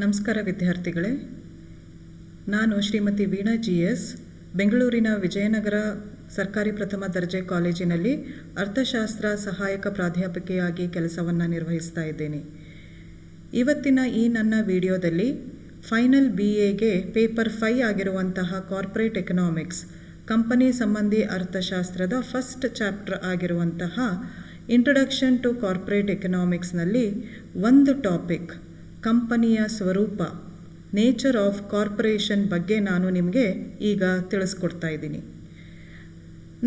ನಮಸ್ಕಾರ ವಿದ್ಯಾರ್ಥಿಗಳೇ, ನಾನು ಶ್ರೀಮತಿ ವೀಣಾ GS ಬೆಂಗಳೂರಿನ ವಿಜಯನಗರ ಸರ್ಕಾರಿ ಪ್ರಥಮ ದರ್ಜೆ ಕಾಲೇಜಿನಲ್ಲಿ ಅರ್ಥಶಾಸ್ತ್ರ ಸಹಾಯಕ ಪ್ರಾಧ್ಯಾಪಕಿಯಾಗಿ ಕೆಲಸವನ್ನು ನಿರ್ವಹಿಸ್ತಾ ಇದ್ದೇನೆ. ಇವತ್ತಿನ ಈ ನನ್ನ ವಿಡಿಯೋದಲ್ಲಿ ಫೈನಲ್ BAಗೆ ಪೇಪರ್ 5 ಆಗಿರುವಂತಹ ಕಾರ್ಪೊರೇಟ್ ಎಕನಾಮಿಕ್ಸ್ ಕಂಪನಿ ಸಂಬಂಧಿ ಅರ್ಥಶಾಸ್ತ್ರದ ಫಸ್ಟ್ ಚಾಪ್ಟರ್ ಆಗಿರುವಂತಹ ಇಂಟ್ರೊಡಕ್ಷನ್ ಟು ಕಾರ್ಪೊರೇಟ್ ಎಕನಾಮಿಕ್ಸ್ನಲ್ಲಿ ಒಂದು ಟಾಪಿಕ್ ಕಂಪನಿಯ ಸ್ವರೂಪ, ನೇಚರ್ ಆಫ್ ಕಾರ್ಪೊರೇಷನ್ ಬಗ್ಗೆ ನಾನು ನಿಮಗೆ ಈಗ ತಿಳಿಸ್ಕೊಡ್ತಾ ಇದ್ದೀನಿ.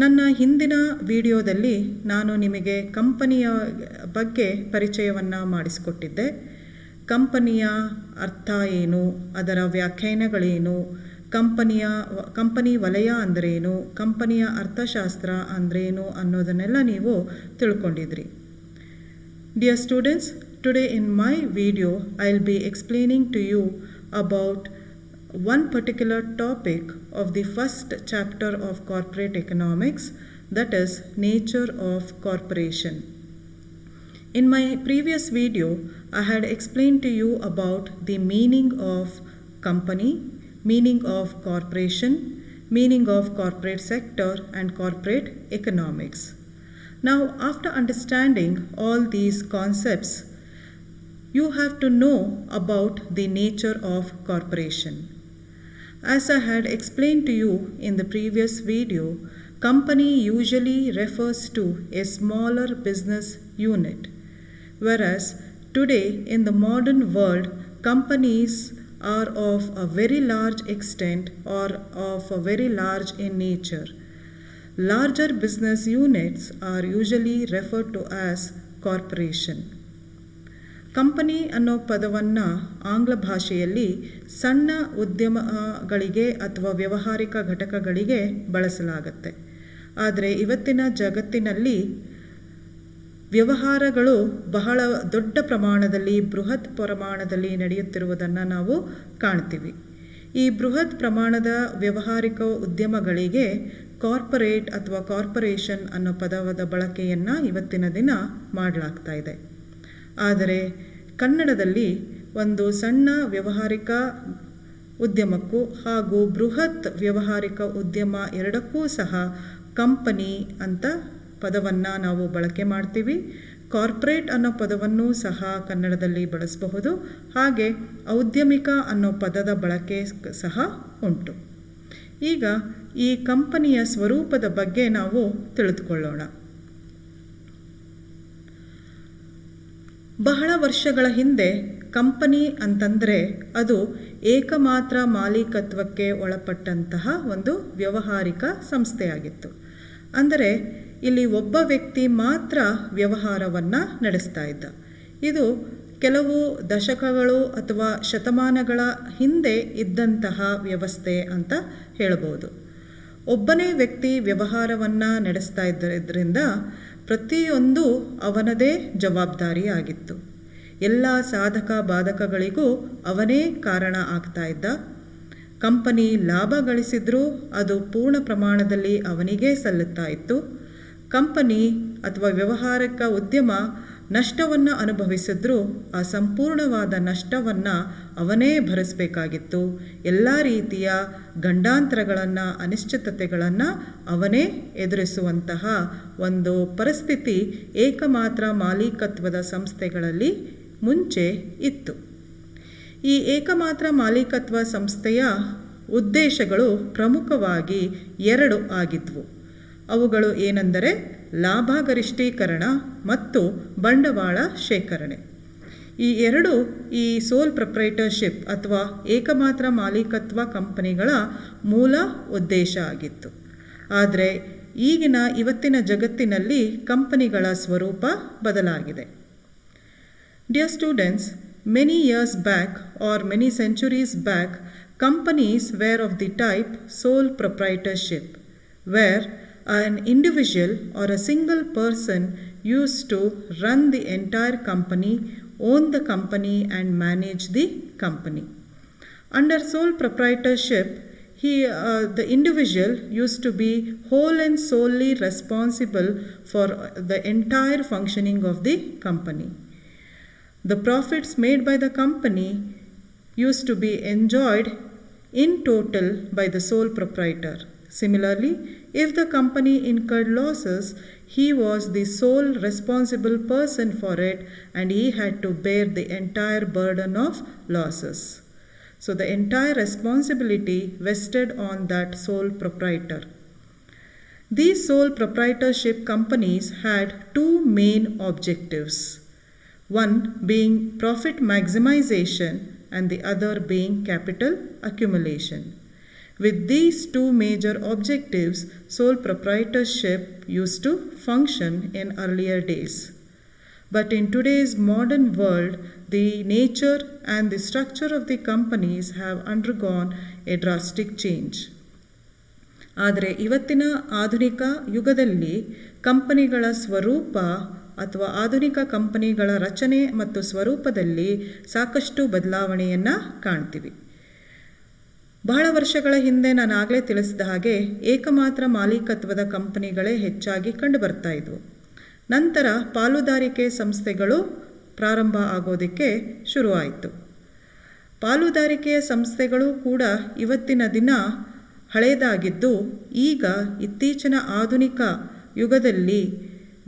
ನನ್ನ ಹಿಂದಿನ ವಿಡಿಯೋದಲ್ಲಿ ನಾನು ನಿಮಗೆ ಕಂಪನಿಯ ಬಗ್ಗೆ ಪರಿಚಯವನ್ನು ಮಾಡಿಸಿಕೊಟ್ಟಿದ್ದೆ. ಕಂಪನಿಯ ಅರ್ಥ ಏನು, ಅದರ ವ್ಯಾಖ್ಯಾನಗಳೇನು, ಕಂಪನಿ ವಲಯ ಅಂದ್ರೇನು, ಕಂಪನಿಯ ಅರ್ಥಶಾಸ್ತ್ರ ಅಂದ್ರೇನು ಅನ್ನೋದನ್ನೆಲ್ಲ ನೀವು ತಿಳ್ಕೊಂಡಿದ್ರಿ. Dear students, today in my video I'll be explaining to you about one particular topic of the first chapter of corporate economics, that is nature of corporation. In my previous video I had explained to you about the meaning of company, meaning of corporation, meaning of corporate sector and corporate economics. Now, after understanding all these concepts, you have to know about the nature of corporation. As I had explained to you in the previous video, company usually refers to a smaller business unit, whereas today in the modern world, companies are of a very large extent or of a very large in nature. Larger business units are usually referred to as corporation. Company ಅನ್ನೋ ಪದವನ್ನು ಆಂಗ್ಲ ಭಾಷೆಯಲ್ಲಿ ಸಣ್ಣ ಉದ್ಯಮಗಳಿಗೆ ಅಥವಾ ವ್ಯಾವಹಾರಿಕ ಘಟಕಗಳಿಗೆ ಬಳಸಲಾಗುತ್ತೆ. ಆದರೆ ಇವತ್ತಿನ ಜಗತ್ತಿನಲ್ಲಿ ವ್ಯವಹಾರಗಳು ಬಹಳ ದೊಡ್ಡ ಪ್ರಮಾಣದಲ್ಲಿ, ಬೃಹತ್ ಪ್ರಮಾಣದಲ್ಲಿ ನಡೆಯುತ್ತಿರುವುದನ್ನು ನಾವು ಕಾಣ್ತೀವಿ. ಈ ಬೃಹತ್ ಪ್ರಮಾಣದ ವ್ಯಾವಹಾರಿಕ ಉದ್ಯಮಗಳಿಗೆ ಕಾರ್ಪೊರೇಟ್ ಅಥವಾ ಕಾರ್ಪೊರೇಷನ್ ಅನ್ನೋ ಪದದ ಬಳಕೆಯನ್ನು ಇವತ್ತಿನ ದಿನ ಮಾಡಲಾಗ್ತಾ ಇದೆ. ಆದರೆ ಕನ್ನಡದಲ್ಲಿ ಒಂದು ಸಣ್ಣ ವ್ಯಾವಹಾರಿಕ ಉದ್ಯಮಕ್ಕೂ ಹಾಗೂ ಬೃಹತ್ ವ್ಯಾವಹಾರಿಕ ಉದ್ಯಮ ಎರಡಕ್ಕೂ ಸಹ ಕಂಪನಿ ಅಂತ ಪದವನ್ನು ನಾವು ಬಳಕೆ ಮಾಡ್ತೀವಿ. ಕಾರ್ಪೊರೇಟ್ ಅನ್ನೋ ಪದವನ್ನು ಸಹ ಕನ್ನಡದಲ್ಲಿ ಬಳಸಬಹುದು. ಹಾಗೆ ಔದ್ಯಮಿಕ ಅನ್ನೋ ಪದದ ಬಳಕೆ ಸಹ ಉಂಟು. ಈಗ ಈ ಕಂಪನಿಯ ಸ್ವರೂಪದ ಬಗ್ಗೆ ನಾವು ತಿಳಿದುಕೊಳ್ಳೋಣ. ಬಹಳ ವರ್ಷಗಳ ಹಿಂದೆ ಕಂಪನಿ ಅಂತಂದರೆ ಅದು ಏಕಮಾತ್ರ ಮಾಲೀಕತ್ವಕ್ಕೆ ಒಳಪಟ್ಟಂತಹ ಒಂದು ವ್ಯಾವಹಾರಿಕ ಸಂಸ್ಥೆಯಾಗಿತ್ತು. ಅಂದರೆ ಇಲ್ಲಿ ಒಬ್ಬ ವ್ಯಕ್ತಿ ಮಾತ್ರ ವ್ಯವಹಾರವನ್ನು ನಡೆಸ್ತಾ ಇದ್ದ. ಇದು ಕೆಲವು ದಶಕಗಳು ಅಥವಾ ಶತಮಾನಗಳ ಹಿಂದೆ ಇದ್ದಂತಹ ವ್ಯವಸ್ಥೆ ಅಂತ ಹೇಳಬಹುದು. ಒಬ್ಬನೇ ವ್ಯಕ್ತಿ ವ್ಯವಹಾರವನ್ನು ನಡೆಸ್ತಾ ಇದ್ದರಿಂದ ಪ್ರತಿಯೊಂದು ಅವನದೇ ಜವಾಬ್ದಾರಿಯಾಗಿತ್ತು. ಎಲ್ಲ ಸಾಧಕ ಬಾಧಕಗಳಿಗೂ ಅವನೇ ಕಾರಣ ಆಗ್ತಾ ಇದ್ದ. ಕಂಪನಿ ಲಾಭ ಗಳಿಸಿದ್ರೂ ಅದು ಪೂರ್ಣ ಪ್ರಮಾಣದಲ್ಲಿ ಅವನಿಗೇ ಸಲ್ಲುತ್ತಾ ಇತ್ತು. ಕಂಪನಿ ಅಥವಾ ವ್ಯಾವಹಾರಿಕ ಉದ್ಯಮ ನಷ್ಟವನ್ನು ಅನುಭವಿಸಿದ್ರೂ ಆ ಸಂಪೂರ್ಣವಾದ ನಷ್ಟವನ್ನು ಅವನೇ ಭರಿಸಬೇಕಾಗಿತ್ತು. ಎಲ್ಲ ರೀತಿಯ ಗಂಡಾಂತರಗಳನ್ನು, ಅನಿಶ್ಚಿತತೆಗಳನ್ನು ಅವನೇ ಎದುರಿಸುವಂತಹ ಒಂದು ಪರಿಸ್ಥಿತಿ ಏಕಮಾತ್ರ ಮಾಲೀಕತ್ವದ ಸಂಸ್ಥೆಗಳಲ್ಲಿ ಮುಂಚೆ ಇತ್ತು. ಈ ಏಕಮಾತ್ರ ಮಾಲೀಕತ್ವ ಸಂಸ್ಥೆಯ ಉದ್ದೇಶಗಳು ಪ್ರಮುಖವಾಗಿ 2 ಆಗಿದ್ವು. ಅವುಗಳು ಏನೆಂದರೆ ಲಾಭ ಗರಿಷ್ಠೀಕರಣ ಮತ್ತು ಬಂಡವಾಳ ಶೇಖರಣೆ. ಈ 2 ಈ ಸೋಲ್ ಪ್ರೊಪ್ರೈಟರ್ಶಿಪ್ ಅಥವಾ ಏಕಮಾತ್ರ ಮಾಲೀಕತ್ವ ಕಂಪನಿಗಳ ಮೂಲ ಉದ್ದೇಶ ಆಗಿತ್ತು. ಆದರೆ ಇವತ್ತಿನ ಜಗತ್ತಿನಲ್ಲಿ ಕಂಪನಿಗಳ ಸ್ವರೂಪ ಬದಲಾಗಿದೆ. Dear students, many years back or many centuries back, companies were of the type sole proprietorship, where an individual or a single person used to run the entire company, own the company and manage the company. Under sole proprietorship, the individual used to be whole and solely responsible for the entire functioning of the company. The profits made by the company used to be enjoyed in total by the sole proprietor. Similarly, if the company incurred losses, he was the sole responsible person for it and he had to bear the entire burden of losses. So the entire responsibility vested on that sole proprietor. These sole proprietorship companies had two main objectives, one being profit maximization and the other being capital accumulation. With these two major objectives, sole proprietorship used to function in earlier days. But in today's modern world, the nature and the structure of the companies have undergone a drastic change. ಆದರೆ ಇವತ್ತಿನ ಆಧುನಿಕ ಯುಗದಲ್ಲಿ ಕಂಪನಿಗಳ ಸ್ವರೂಪ ಅಥವಾ ಆಧುನಿಕ ಕಂಪನಿಗಳ ರಚನೆ ಮತ್ತು ಸ್ವರೂಪದಲ್ಲಿ ಸಾಕಷ್ಟು ಬದಲಾವಣೆಯನ್ನು ಕಾಣ್ತೀವಿ. ಬಹಳ ವರ್ಷಗಳ ಹಿಂದೆ ನಾನು ಆಗಲೇ ತಿಳಿಸಿದ ಹಾಗೆ ಏಕಮಾತ್ರ ಮಾಲೀಕತ್ವದ ಕಂಪನಿಗಳೇ ಹೆಚ್ಚಾಗಿ ಕಂಡುಬರ್ತಾ ಇದ್ವು. ನಂತರ ಪಾಲುದಾರಿಕೆ ಸಂಸ್ಥೆಗಳು ಪ್ರಾರಂಭ ಆಗೋದಕ್ಕೆ ಶುರುವಾಯಿತು. ಪಾಲುದಾರಿಕೆಯ ಸಂಸ್ಥೆಗಳು ಕೂಡ ಇವತ್ತಿನ ದಿನ ಹಳೆಯದಾಗಿದ್ದು, ಈಗ ಇತ್ತೀಚಿನ ಆಧುನಿಕ ಯುಗದಲ್ಲಿ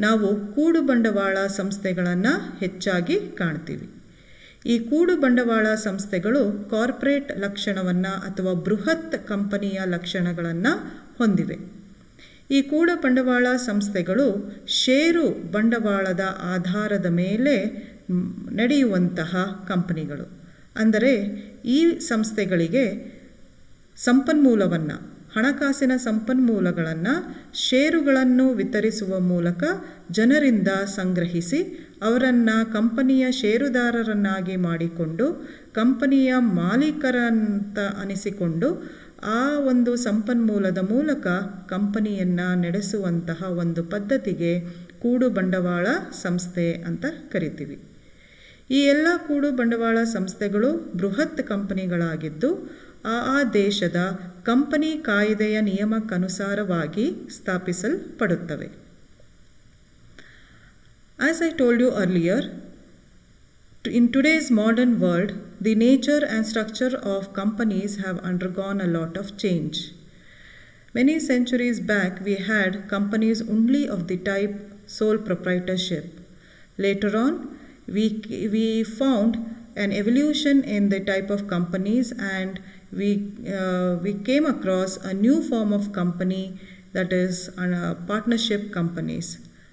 ನಾವು ಕೂಡು ಬಂಡವಾಳ ಸಂಸ್ಥೆಗಳನ್ನು ಹೆಚ್ಚಾಗಿ ಕಾಣ್ತೀವಿ. ಈ ಕೂಡು ಬಂಡವಾಳ ಸಂಸ್ಥೆಗಳು ಕಾರ್ಪೊರೇಟ್ ಲಕ್ಷಣವನ್ನು ಅಥವಾ ಬೃಹತ್ ಕಂಪನಿಯ ಲಕ್ಷಣಗಳನ್ನು ಹೊಂದಿವೆ. ಈ ಕೂಡು ಬಂಡವಾಳ ಸಂಸ್ಥೆಗಳು ಷೇರು ಬಂಡವಾಳದ ಆಧಾರದ ಮೇಲೆ ನಡೆಯುವಂತಹ ಕಂಪನಿಗಳು. ಅಂದರೆ ಈ ಸಂಸ್ಥೆಗಳಿಗೆ ಸಂಪನ್ಮೂಲವನ್ನು, ಹಣಕಾಸಿನ ಸಂಪನ್ಮೂಲಗಳನ್ನು ಷೇರುಗಳನ್ನು ವಿತರಿಸುವ ಮೂಲಕ ಜನರಿಂದ ಸಂಗ್ರಹಿಸಿ ಅವರನ್ನು ಕಂಪನಿಯ ಷೇರುದಾರರನ್ನಾಗಿ ಮಾಡಿಕೊಂಡು ಕಂಪನಿಯ ಮಾಲೀಕರಂತ ಅನಿಸಿಕೊಂಡು ಆ ಒಂದು ಸಂಪನ್ಮೂಲದ ಮೂಲಕ ಕಂಪನಿಯನ್ನು ನಡೆಸುವಂತಹ ಒಂದು ಪದ್ಧತಿಗೆ ಕೂಡು ಬಂಡವಾಳ ಸಂಸ್ಥೆ ಅಂತ ಕರಿತೀವಿ. ಈ ಎಲ್ಲ ಕೂಡು ಬಂಡವಾಳ ಸಂಸ್ಥೆಗಳು ಬೃಹತ್ ಕಂಪನಿಗಳಾಗಿದ್ದು ಆ ದೇಶದ ಕಂಪನಿ ಕಾಯ್ದೆಯ ನಿಯಮಕ್ಕನುಸಾರವಾಗಿ ಸ್ಥಾಪಿಸಲ್ಪಡುತ್ತವೆ. As I told you earlier, in today's modern world, the nature and structure of companies have undergone a lot of change. Many centuries back, we had companies only of the type sole proprietorship. Later on, we found an evolution in the type of companies, and we came across a new form of company, that is partnership companies.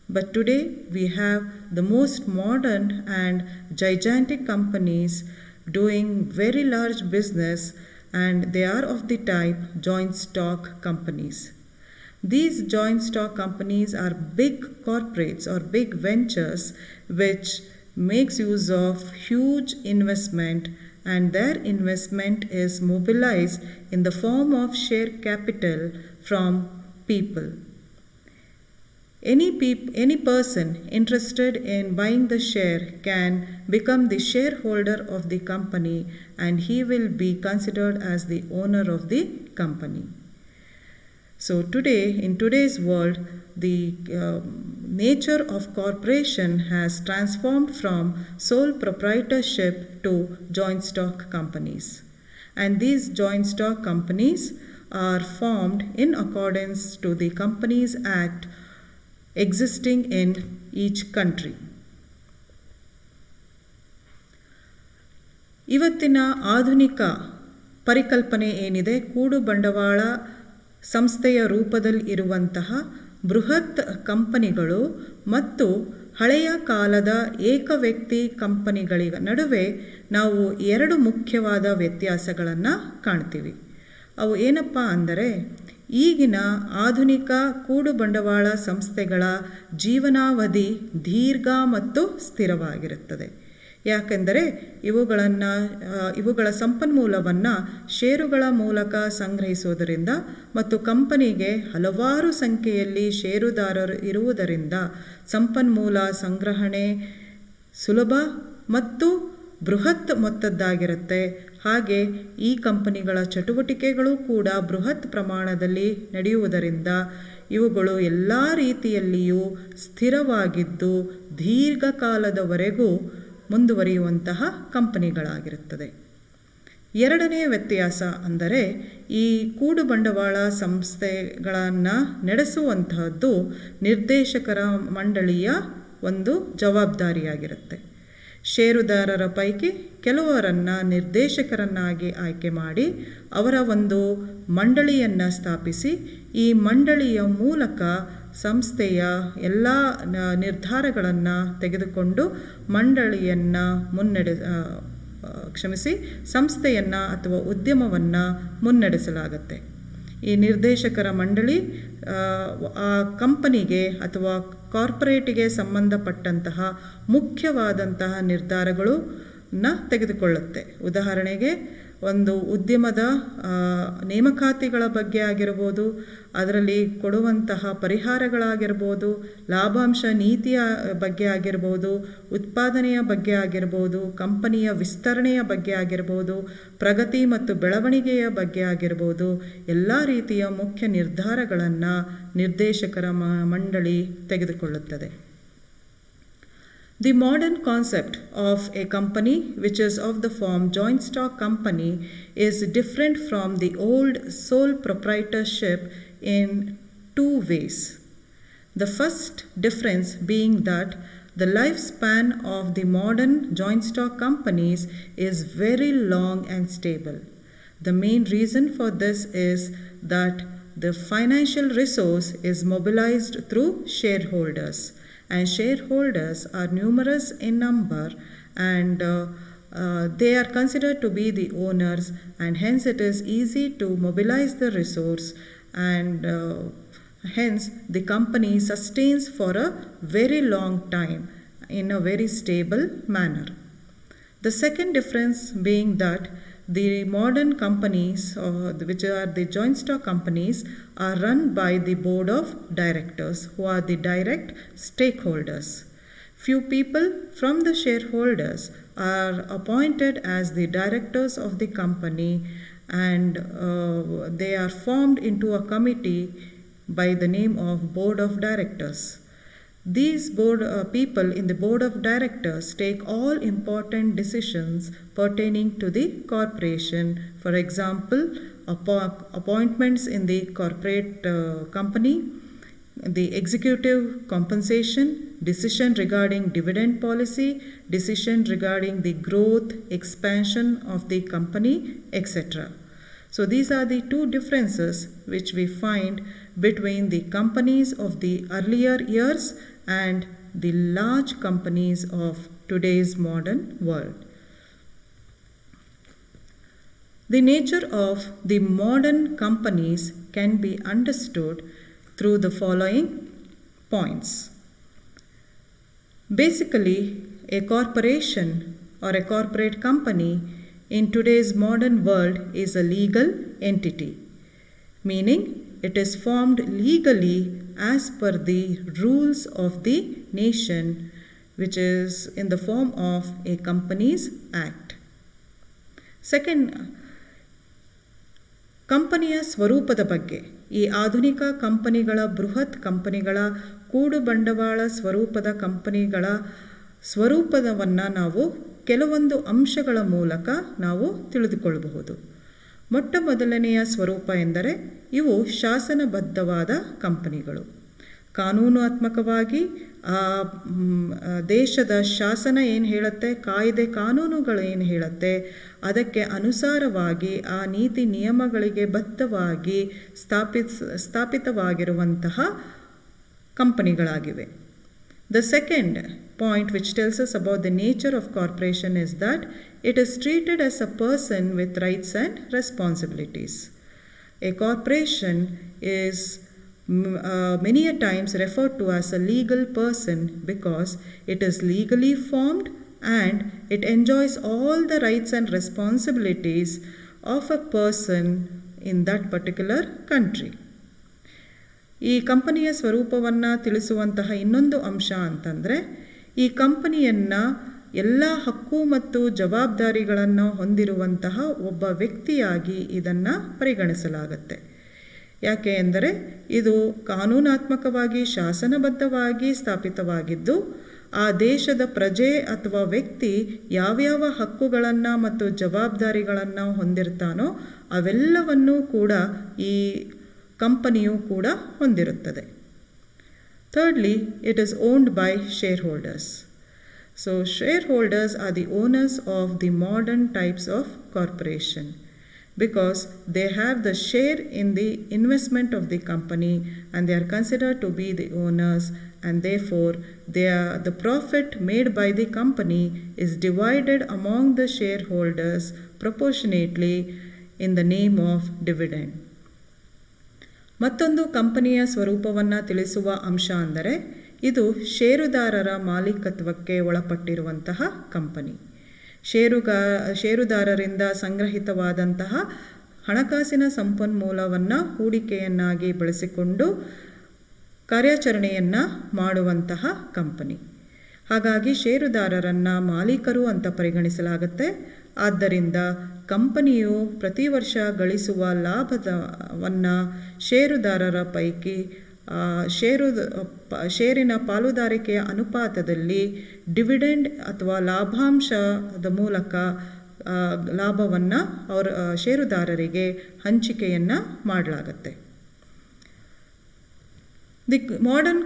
But today we have the most modern and gigantic companies doing very large business, and they are of the type joint stock companies. These joint stock companies are big corporates or big ventures which makes use of huge investment, and their investment is mobilized in the form of share capital from people. Any person interested in buying the share can become the shareholder of the company, and he will be considered as the owner of the company. So today, in today's world, the nature of corporation has transformed from sole proprietorship to joint stock companies. And these joint stock companies are formed in accordance to the Companies Act existing in each country. ಇವತ್ತಿನ ಆಧುನಿಕ ಪರಿಕಲ್ಪನೆ ಏನಿದೆ, ಕೂಡು ಬಂಡವಾಳ ಸಂಸ್ಥೆಯ ರೂಪದಲ್ಲಿ ಇರುವಂತಹ ಬೃಹತ್ ಕಂಪನಿಗಳು ಮತ್ತು ಹಳೆಯ ಕಾಲದ ಏಕವ್ಯಕ್ತಿ ಕಂಪನಿಗಳ ನಡುವೆ ನಾವು ಎರಡು ಮುಖ್ಯವಾದ ವ್ಯತ್ಯಾಸಗಳನ್ನು ಕಾಣ್ತೀವಿ. ಅವು ಏನಪ್ಪ ಅಂದರೆ, ಈಗಿನ ಆಧುನಿಕ ಕೂಡು ಬಂಡವಾಳ ಸಂಸ್ಥೆಗಳ ಜೀವನಾವಧಿ ದೀರ್ಘ ಮತ್ತು ಸ್ಥಿರವಾಗಿರುತ್ತದೆ. ಯಾಕೆಂದರೆ ಇವುಗಳ ಸಂಪನ್ಮೂಲವನ್ನು ಷೇರುಗಳ ಮೂಲಕ ಸಂಗ್ರಹಿಸುವುದರಿಂದ ಮತ್ತು ಕಂಪನಿಗೆ ಹಲವಾರು ಸಂಖ್ಯೆಯಲ್ಲಿ ಷೇರುದಾರರು ಇರುವುದರಿಂದ ಸಂಪನ್ಮೂಲ ಸಂಗ್ರಹಣೆ ಸುಲಭ ಮತ್ತು ಬೃಹತ್ ಮೊತ್ತದ್ದಾಗಿರುತ್ತೆ. ಹಾಗೆ ಈ ಕಂಪನಿಗಳ ಚಟುವಟಿಕೆಗಳು ಕೂಡ ಬೃಹತ್ ಪ್ರಮಾಣದಲ್ಲಿ ನಡೆಯುವುದರಿಂದ ಇವುಗಳು ಎಲ್ಲ ರೀತಿಯಲ್ಲಿಯೂ ಸ್ಥಿರವಾಗಿದ್ದು ದೀರ್ಘಕಾಲದವರೆಗೂ ಮುಂದುವರಿಯುವಂತಹ ಕಂಪನಿಗಳಾಗಿರುತ್ತದೆ. ಎರಡನೆಯ ವ್ಯತ್ಯಾಸ ಅಂದರೆ ಈ ಕೂಡು ಬಂಡವಾಳ ಸಂಸ್ಥೆಗಳನ್ನು ನಡೆಸುವಂತಹದ್ದು ನಿರ್ದೇಶಕರ ಮಂಡಳಿಯ ಒಂದು ಜವಾಬ್ದಾರಿಯಾಗಿರುತ್ತೆ. ಷೇರುದಾರರ ಪೈಕಿ ಕೆಲವರನ್ನು ನಿರ್ದೇಶಕರನ್ನಾಗಿ ಆಯ್ಕೆ ಮಾಡಿ ಅವರ ಒಂದು ಮಂಡಳಿಯನ್ನು ಸ್ಥಾಪಿಸಿ ಈ ಮಂಡಳಿಯ ಮೂಲಕ ಸಂಸ್ಥೆಯ ಎಲ್ಲ ನಿರ್ಧಾರಗಳನ್ನು ತೆಗೆದುಕೊಂಡು ಮಂಡಳಿಯನ್ನು ಸಂಸ್ಥೆಯನ್ನು ಅಥವಾ ಉದ್ಯಮವನ್ನು ಮುನ್ನಡೆಸಲಾಗುತ್ತೆ. ಈ ನಿರ್ದೇಶಕರ ಮಂಡಳಿ ಆ ಕಂಪನಿಗೆ ಅಥವಾ ಕಾರ್ಪೊರೇಟಿಗೆ ಸಂಬಂಧಪಟ್ಟಂತಹ ಮುಖ್ಯವಾದಂತಹ ನಿರ್ಧಾರಗಳನ್ನು ತೆಗೆದುಕೊಳ್ಳುತ್ತೆ. ಉದಾಹರಣೆಗೆ ಒಂದು ಉದ್ಯಮದ ನೇಮಕಾತಿಗಳ ಬಗ್ಗೆ ಆಗಿರ್ಬೋದು, ಅದರಲ್ಲಿ ಕೊಡುವಂತಹ ಪರಿಹಾರಗಳಾಗಿರ್ಬೋದು, ಲಾಭಾಂಶ ನೀತಿಯ ಬಗ್ಗೆ ಆಗಿರ್ಬೋದು, ಉತ್ಪಾದನೆಯ ಬಗ್ಗೆ ಆಗಿರ್ಬೋದು, ಕಂಪನಿಯ ವಿಸ್ತರಣೆಯ ಬಗ್ಗೆ ಆಗಿರ್ಬೋದು, ಪ್ರಗತಿ ಮತ್ತು ಬೆಳವಣಿಗೆಯ ಬಗ್ಗೆ ಆಗಿರ್ಬೋದು, ಎಲ್ಲ ರೀತಿಯ ಮುಖ್ಯ ನಿರ್ಧಾರಗಳನ್ನು ನಿರ್ದೇಶಕರ ಮಂಡಳಿ ತೆಗೆದುಕೊಳ್ಳುತ್ತದೆ. The modern concept of a company which is of the form joint stock company is different from the old sole proprietorship in two ways. The first difference being that the lifespan of the modern joint stock companies is very long and stable. The main reason for this is that the financial resource is mobilized through shareholders. And shareholders are numerous in number, and they are considered to be the owners, and hence it is easy to mobilize the resource, and hence the company sustains for a very long time in a very stable manner. The second difference being that the modern companies, which are the joint stock companies, are run by the board of directors, who are the direct stakeholders. Few people from the shareholders are appointed as the directors of the company, and they are formed into a committee by the name of board of directors. These people in the board of directors take all important decisions pertaining to the corporation. For example, appointments in the corporate company, the executive compensation, decision regarding dividend policy, decision regarding the growth, expansion of the company, etc. So these are the two differences which we find between the companies of the earlier years and the large companies of today's modern world. The nature of the modern companies can be understood through the following points. Basically, a corporation or a corporate company in today's modern world is a legal entity, meaning it is formed legally as per the rules of the nation, which is in the form of a Companies Act. Second, ಕಂಪನಿಯ ಸ್ವರೂಪದ ಬಗ್ಗೆ, ಈ ಆಧುನಿಕ ಕಂಪನಿಗಳ, ಬೃಹತ್ ಕಂಪನಿಗಳ, ಕೂಡು ಬಂಡವಾಳ ಸ್ವರೂಪದ ಕಂಪನಿಗಳ ಸ್ವರೂಪವನ್ನು ನಾವು ಕೆಲವೊಂದು ಅಂಶಗಳ ಮೂಲಕ ನಾವು ತಿಳಿದುಕೊಳ್ಳಬಹುದು. ಮೊಟ್ಟ ಮೊದಲನೆಯ ಸ್ವರೂಪ ಎಂದರೆ ಇವು ಶಾಸನಬದ್ಧವಾದ ಕಂಪನಿಗಳು. ಕಾನೂನಾತ್ಮಕವಾಗಿ ದೇಶದ ಶಾಸನ ಏನು ಹೇಳುತ್ತೆ, ಕಾಯ್ದೆ ಕಾನೂನುಗಳು ಏನು ಹೇಳುತ್ತೆ, ಅದಕ್ಕೆ ಅನುಸಾರವಾಗಿ ಆ ನೀತಿ ನಿಯಮಗಳಿಗೆ ಬದ್ಧವಾಗಿ ಸ್ಥಾಪಿತವಾಗಿರುವಂತಹ ಕಂಪನಿಗಳಾಗಿವೆ. The second point which tells us about the nature of corporation is that it is treated as a person with rights and responsibilities. A corporation is many a times referred to as a legal person because it is legally formed and it enjoys all the rights and responsibilities of a person in that particular country. ಈ ಕಂಪನಿಯ ಸ್ವರೂಪವನ್ನು ತಿಳಿಸುವಂತಹ ಇನ್ನೊಂದು ಅಂಶ ಅಂತಂದರೆ, ಈ ಕಂಪನಿಯನ್ನು ಎಲ್ಲ ಹಕ್ಕು ಮತ್ತು ಜವಾಬ್ದಾರಿಗಳನ್ನು ಹೊಂದಿರುವಂತಹ ಒಬ್ಬ ವ್ಯಕ್ತಿಯಾಗಿ ಇದನ್ನು ಪರಿಗಣಿಸಲಾಗುತ್ತೆ. ಯಾಕೆ ಎಂದರೆ ಇದು ಕಾನೂನಾತ್ಮಕವಾಗಿ ಶಾಸನಬದ್ಧವಾಗಿ ಸ್ಥಾಪಿತವಾಗಿದ್ದು, ಆ ದೇಶದ ಪ್ರಜೆ ಅಥವಾ ವ್ಯಕ್ತಿ ಯಾವ್ಯಾವ ಹಕ್ಕುಗಳನ್ನು ಮತ್ತು ಜವಾಬ್ದಾರಿಗಳನ್ನು ಹೊಂದಿರ್ತಾನೋ ಅವೆಲ್ಲವನ್ನೂ ಕೂಡ ಈ ಕಂಪನಿಯು ಕೂಡ ಹೊಂದಿರುತ್ತದೆ. Thirdly, it is owned by shareholders. So shareholders are the owners of the modern types of corporation because they have the share in the investment of the company and they are considered to be the owners, and therefore the profit made by the company is divided among the shareholders proportionately in the name of dividend. ಮತ್ತೊಂದು ಕಂಪನಿಯ ಸ್ವರೂಪವನ್ನು ತಿಳಿಸುವ ಅಂಶ ಅಂದರೆ ಇದು ಷೇರುದಾರರ ಮಾಲೀಕತ್ವಕ್ಕೆ ಒಳಪಟ್ಟಿರುವಂತಹ company. ಷೇರುದಾರರಿಂದ ಸಂಗ್ರಹಿತವಾದಂತಹ ಹಣಕಾಸಿನ ಸಂಪನ್ಮೂಲವನ್ನು ಹೂಡಿಕೆಯನ್ನಾಗಿ ಬಳಸಿಕೊಂಡು ಕಾರ್ಯಾಚರಣೆಯನ್ನು ಮಾಡುವಂತಹ ಕಂಪನಿ. ಹಾಗಾಗಿ ಷೇರುದಾರರನ್ನು ಮಾಲೀಕರು ಅಂತ ಪರಿಗಣಿಸಲಾಗುತ್ತೆ. ಆದ್ದರಿಂದ ಕಂಪನಿಯು ಪ್ರತಿ ವರ್ಷ ಗಳಿಸುವ ಲಾಭವನ್ನು ಷೇರುದಾರರ ಪೈಕಿ ಷೇರಿನ ಪಾಲುದಾರಿಕೆಯ ಅನುಪಾತದಲ್ಲಿ ಡಿವಿಡೆಂಡ್ ಅಥವಾ ಲಾಭಾಂಶದ ಮೂಲಕ ಲಾಭವನ್ನು ಷೇರುದಾರರಿಗೆ ಹಂಚಿಕೆಯನ್ನು ಮಾಡಲಾಗುತ್ತೆ. The modern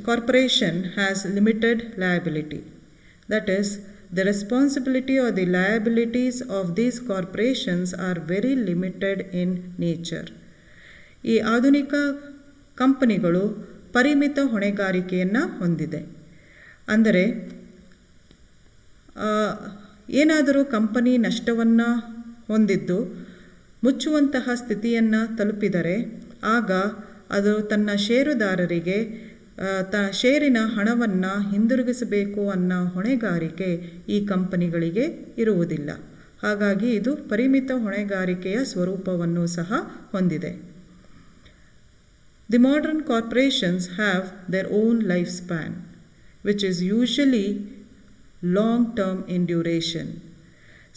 corporation has limited liability. That is, the responsibility or the liabilities of these corporations are very limited in nature. ಈ ಆಧುನಿಕ ಕಂಪನಿಗಳು ಪರಿಮಿತ ಹೊಣೆಗಾರಿಕೆಯನ್ನು ಹೊಂದಿದೆ. ಅಂದರೆ ಏನಾದರೂ ಕಂಪನಿ ನಷ್ಟವನ್ನು ಹೊಂದಿದ್ದು ಮುಚ್ಚುವಂತಹ ಸ್ಥಿತಿಯನ್ನು ತಲುಪಿದರೆ ಆಗ ಅದು ತನ್ನ ಷೇರುದಾರರಿಗೆ ಷೇರಿನ ಹಣವನ್ನು ಹಿಂದಿರುಗಿಸಬೇಕು ಅನ್ನೋ ಹೊಣೆಗಾರಿಕೆ ಈ ಕಂಪನಿಗಳಿಗೆ ಇರುವುದಿಲ್ಲ. ಹಾಗಾಗಿ ಇದು ಪರಿಮಿತ ಹೊಣೆಗಾರಿಕೆಯ ಸ್ವರೂಪವನ್ನು ಸಹ ಹೊಂದಿದೆ. The modern corporations have their own lifespan, which is usually long-term in duration.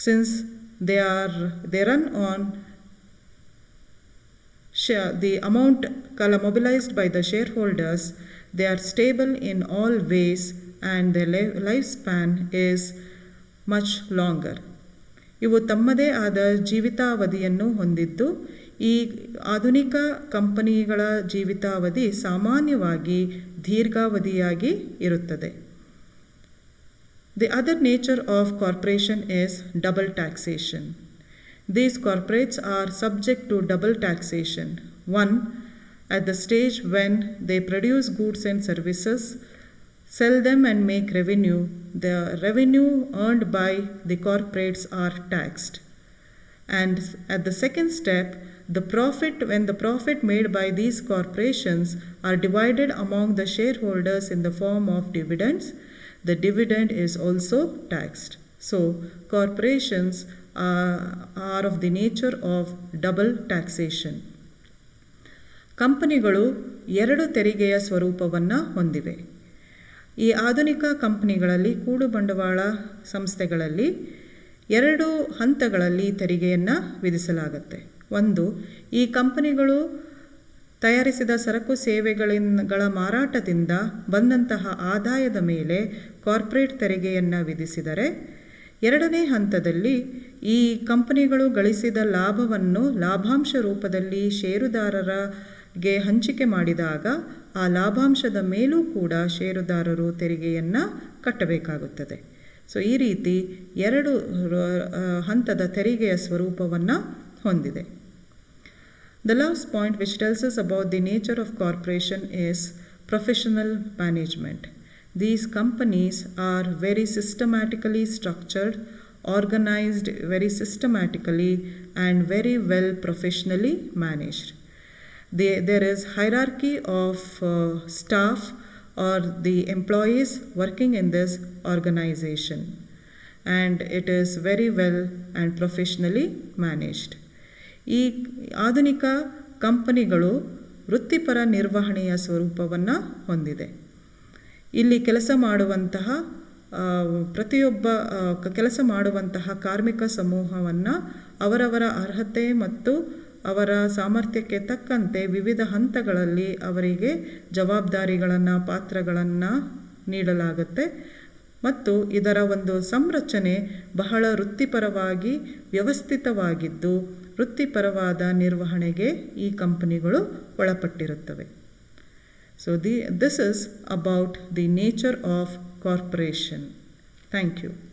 Since they run on the amount mobilized by the shareholders, they are stable in all ways and their lifespan is much longer. ಇವು ತಮ್ಮದೇ ಆದ ಜೀವಿತಾವಧಿಯನ್ನು ಹೊಂದಿದ್ದು ಈ ಆಧುನಿಕ ಕಂಪನಿಗಳ ಜೀವಿತಾವಧಿ ಸಾಮಾನ್ಯವಾಗಿ ದೀರ್ಘಾವಧಿಯಾಗಿ ಇರುತ್ತದೆ. The other nature of corporation is double taxation. These corporates are subject to double taxation. One, at the stage when they produce goods and services, sell them and make revenue, the revenue earned by the corporates are taxed. And at the second step, when the profit made by these corporations are divided among the shareholders in the form of dividends, the dividend is also taxed. So corporations are of the nature of double taxation. ಕಂಪನಿಗಳು ಎರಡು ತೆರಿಗೆಯ ಸ್ವರೂಪವನ್ನು ಹೊಂದಿವೆ. ಈ ಆಧುನಿಕ ಕಂಪನಿಗಳಲ್ಲಿ ಕೂಡು ಬಂಡವಾಳ ಸಂಸ್ಥೆಗಳಲ್ಲಿ ಎರಡು ಹಂತಗಳಲ್ಲಿ ತೆರಿಗೆಯನ್ನು ವಿಧಿಸಲಾಗುತ್ತೆ. ಒಂದು, ಈ ಕಂಪನಿಗಳು ತಯಾರಿಸಿದ ಸರಕು ಸೇವೆಗಳ ಮಾರಾಟದಿಂದ ಬಂದಂತಹ ಆದಾಯದ ಮೇಲೆ ಕಾರ್ಪೊರೇಟ್ ತೆರಿಗೆಯನ್ನು ವಿಧಿಸಿದರೆ, ಎರಡನೇ ಹಂತದಲ್ಲಿ ಈ ಕಂಪನಿಗಳು ಗಳಿಸಿದ ಲಾಭವನ್ನು ಲಾಭಾಂಶ ರೂಪದಲ್ಲಿ ಷೇರುದಾರರಿಗೆ ಹಂಚಿಕೆ ಮಾಡಿದಾಗ ಆ ಲಾಭಾಂಶದ ಮೇಲೂ ಕೂಡ ಷೇರುದಾರರು ತೆರಿಗೆಯನ್ನು ಕಟ್ಟಬೇಕಾಗುತ್ತದೆ. ಸೊ ಈ ರೀತಿ ಎರಡು ಹಂತದ ತೆರಿಗೆಯ ಸ್ವರೂಪವನ್ನು ಹೊಂದಿದೆ. The last point which tells us about the nature of corporation is professional management. These companies are very systematically structured, organized very systematically and very well professionally managed. There is hierarchy of staff or the employees working in this organization, and it is very well and professionally managed. ಈ ಆಧುನಿಕ ಕಂಪನಿಗಳು ವೃತ್ತಿಪರ ನಿರ್ವಹಣೆಯ ಸ್ವರೂಪವನ್ನು ಹೊಂದಿದೆ. ಇಲ್ಲಿ ಕೆಲಸ ಮಾಡುವಂತಹ ಕಾರ್ಮಿಕ ಸಮೂಹವನ್ನು ಅವರವರ ಅರ್ಹತೆ ಮತ್ತು ಅವರ ಸಾಮರ್ಥ್ಯಕ್ಕೆ ತಕ್ಕಂತೆ ವಿವಿಧ ಹಂತಗಳಲ್ಲಿ ಅವರಿಗೆ ಜವಾಬ್ದಾರಿಗಳನ್ನು ಪಾತ್ರಗಳನ್ನು ನೀಡಲಾಗುತ್ತೆ ಮತ್ತು ಇದರ ಒಂದು ಸಂರಚನೆ ಬಹಳ ವೃತ್ತಿಪರವಾಗಿ ವ್ಯವಸ್ಥಿತವಾಗಿದ್ದು ವೃತ್ತಿಪರವಾದ ನಿರ್ವಹಣೆಗೆ ಈ ಕಂಪನಿಗಳು ಒಳಪಟ್ಟಿರುತ್ತವೆ. So this is about the nature of corporation. Thank you.